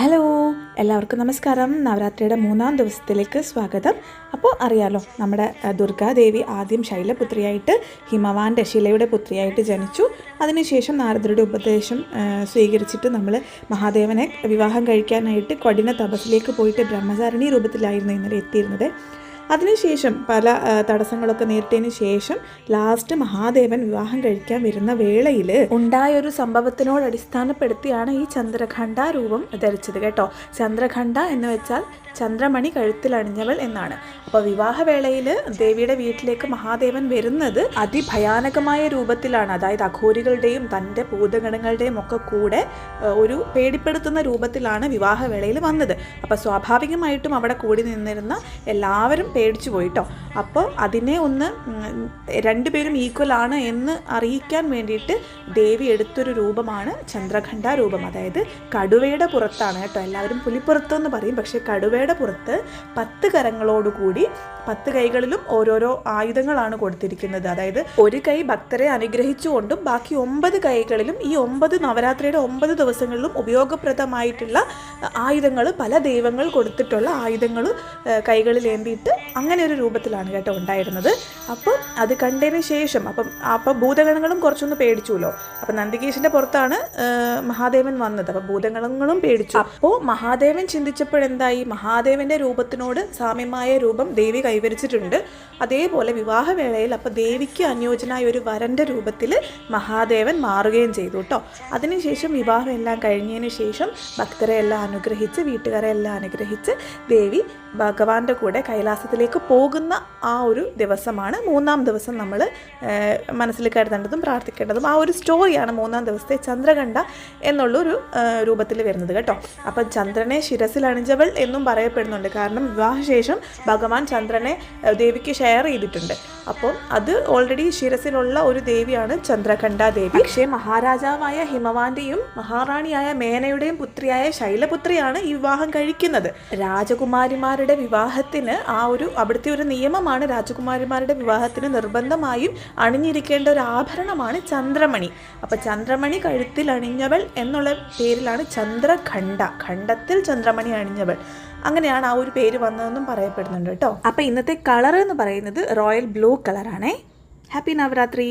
Hello, എല്ലാവർക്കും നമസ്കാരം. നവരാത്രിയുടെ 3-ാം ദിവസത്തിലേക്ക് സ്വാഗതം. അപ്പോൾ അറിയാലോ, നമ്മുടെ ദുർഗാദേവി ആദ്യം ശൈലപുത്രിയായിട്ട് ശിലയുടെ പുത്രിയായിട്ട് ജനിച്ചു. അതിനുശേഷം നാരദരുടെ ഉപദേശം സ്വീകരിച്ചിട്ട് നമ്മൾ മഹാദേവനെ വിവാഹം കഴിക്കാനായിട്ട് കഠിന തപസ്സിലേക്ക് പോയിട്ട് ബ്രഹ്മചാരിണി രൂപത്തിലായിരുന്നു ഇന്നലെ എത്തിയിരുന്നത്. അതിനുശേഷം പല തടസ്സങ്ങളൊക്കെ നേരിട്ടതിന് ശേഷം ലാസ്റ്റ് മഹാദേവൻ വിവാഹം കഴിക്കാൻ വരുന്ന വേളയിൽ ഉണ്ടായൊരു സംഭവത്തിനോട് അടിസ്ഥാനപ്പെടുത്തിയാണ് ഈ ചന്ദ്രഖണ്ഡ രൂപം ധരിച്ചത് കേട്ടോ. ചന്ദ്രഖണ്ഡ എന്ന് വെച്ചാൽ ചന്ദ്രമണി കഴുത്തിലണിഞ്ഞവൾ എന്നാണ്. അപ്പോൾ വിവാഹവേളയിൽ ദേവിയുടെ വീട്ടിലേക്ക് മഹാദേവൻ വരുന്നത് അതിഭയാനകമായ രൂപത്തിലാണ്. അതായത് അഘോരികളുടെയും തൻ്റെ ഭൂതഗണങ്ങളുടെയും ഒക്കെ കൂടെ ഒരു പേടിപ്പെടുത്തുന്ന രൂപത്തിലാണ് വിവാഹവേളയിൽ വന്നത്. അപ്പോൾ സ്വാഭാവികമായിട്ടും അവിടെ കൂടി നിന്നിരുന്ന എല്ലാവരും പേടിച്ചു പോയിട്ടോ. അപ്പോൾ അതിനെ ഒന്ന് രണ്ടുപേരും ഈക്വൽ ആണ് എന്ന് അറിയിക്കാൻ വേണ്ടിയിട്ട് ദേവി എടുത്തൊരു രൂപമാണ് ചന്ദ്രഖണ്ഡ രൂപം. അതായത് കടുവയുടെ പുറത്താണ് കേട്ടോ. എല്ലാവരും പുലിപ്പുറത്തെന്ന് പറയും, പക്ഷേ കടുവയുടെ പുറത്ത് 10 കരങ്ങളോടുകൂടി 10 കൈകളിലും ഓരോരോ ആയുധങ്ങളാണ് കൊടുത്തിരിക്കുന്നത്. അതായത് ഒരു കൈ ഭക്തരെ അനുഗ്രഹിച്ചുകൊണ്ടും ബാക്കി 9 കൈകളിലും ഈ 9 നവരാത്രിയുടെ 9 ദിവസങ്ങളിലും ഉപയോഗപ്രദമായിട്ടുള്ള ആയുധങ്ങൾ, പല ദൈവങ്ങൾ കൊടുത്തിട്ടുള്ള ആയുധങ്ങൾ കൈകളിൽ ഏന്തിയിട്ട് അങ്ങനെ ഒരു രൂപത്തിലാണ് കേട്ടോ ഉണ്ടായിരുന്നത്. അപ്പോൾ അത് കണ്ടതിന് ശേഷം അപ്പോൾ ഭൂതഗണങ്ങളും കുറച്ചൊന്ന് പേടിച്ചുല്ലോ. അപ്പോൾ നന്ദികേശിൻ്റെ പുറത്താണ് മഹാദേവൻ വന്നത്. അപ്പോൾ ഭൂതഗണങ്ങളും പേടിച്ചു. അപ്പോൾ മഹാദേവൻ ചിന്തിച്ചപ്പോഴെന്തായി, മഹാദേവൻ്റെ രൂപത്തിനോട് സാമ്യമായ രൂപം ദേവി കൈവരിച്ചിട്ടുണ്ട്. അതേപോലെ വിവാഹവേളയിൽ അപ്പോൾ ദേവിക്ക് അനുയോജ്യനായ ഒരു വരൻ്റെ രൂപത്തിൽ മഹാദേവൻ മാറുകയും ചെയ്തു കേട്ടോ. അതിനുശേഷം വിവാഹം എല്ലാം കഴിഞ്ഞതിന് ശേഷം ഭക്തരെ എല്ലാം അനുഗ്രഹിച്ച്, വീട്ടുകാരെ എല്ലാം അനുഗ്രഹിച്ച് ദേവി ഭഗവാന്റെ കൂടെ കൈലാസത്തിലേക്ക് പോകുന്ന ആ ഒരു ദിവസമാണ് 3-ാം ദിവസം നമ്മൾ മനസ്സിൽ കരുതേണ്ടതും പ്രാർത്ഥിക്കേണ്ടതും. ആ ഒരു സ്റ്റോറിയാണ് 3-ാം ദിവസത്തെ ചന്ദ്രഖണ്ഡ എന്നുള്ളൊരു രൂപത്തിൽ വരുന്നത് കേട്ടോ. അപ്പം ചന്ദ്രനെ ശിരസിൽ അണിഞ്ഞവൾ എന്നും പറയപ്പെടുന്നുണ്ട്. കാരണം വിവാഹശേഷം ഭഗവാൻ ചന്ദ്രനെ ദേവിക്ക് ഷെയർ ചെയ്തിട്ടുണ്ട്. അപ്പോൾ അത് ഓൾറെഡി ശിരസിലുള്ള ഒരു ദേവിയാണ് ചന്ദ്രഖണ്ഡ ദേവി. പക്ഷേ മഹാരാജാവായ ഹിമവാന്റെയും മഹാറാണിയായ മേനയുടെയും പുത്രിയായ ശൈലപുത്രിയാണ് ഈ വിവാഹം കഴിക്കുന്നത്. രാജകുമാരിമാരുടെ വിവാഹത്തിന് അവിടുത്തെ ഒരു നിയമമാണ്, രാജകുമാരിമാരുടെ വിവാഹത്തിന് നിർബന്ധമായും അണിഞ്ഞിരിക്കേണ്ട ഒരു ആഭരണമാണ് ചന്ദ്രമണി. അപ്പം ചന്ദ്രമണി കഴുത്തിൽ അണിഞ്ഞവൾ എന്നുള്ള പേരിലാണ് ചന്ദ്രഖണ്ഡ, ഖണ്ഡത്തിൽ ചന്ദ്രമണി അണിഞ്ഞവൾ, അങ്ങനെയാണ് ആ ഒരു പേര് വന്നതെന്നും പറയപ്പെടുന്നുണ്ട് കേട്ടോ. അപ്പം ഇന്നത്തെ കളർ എന്ന് പറയുന്നത് റോയൽ ബ്ലൂ കളറാണേ. ഹാപ്പി നവരാത്രി.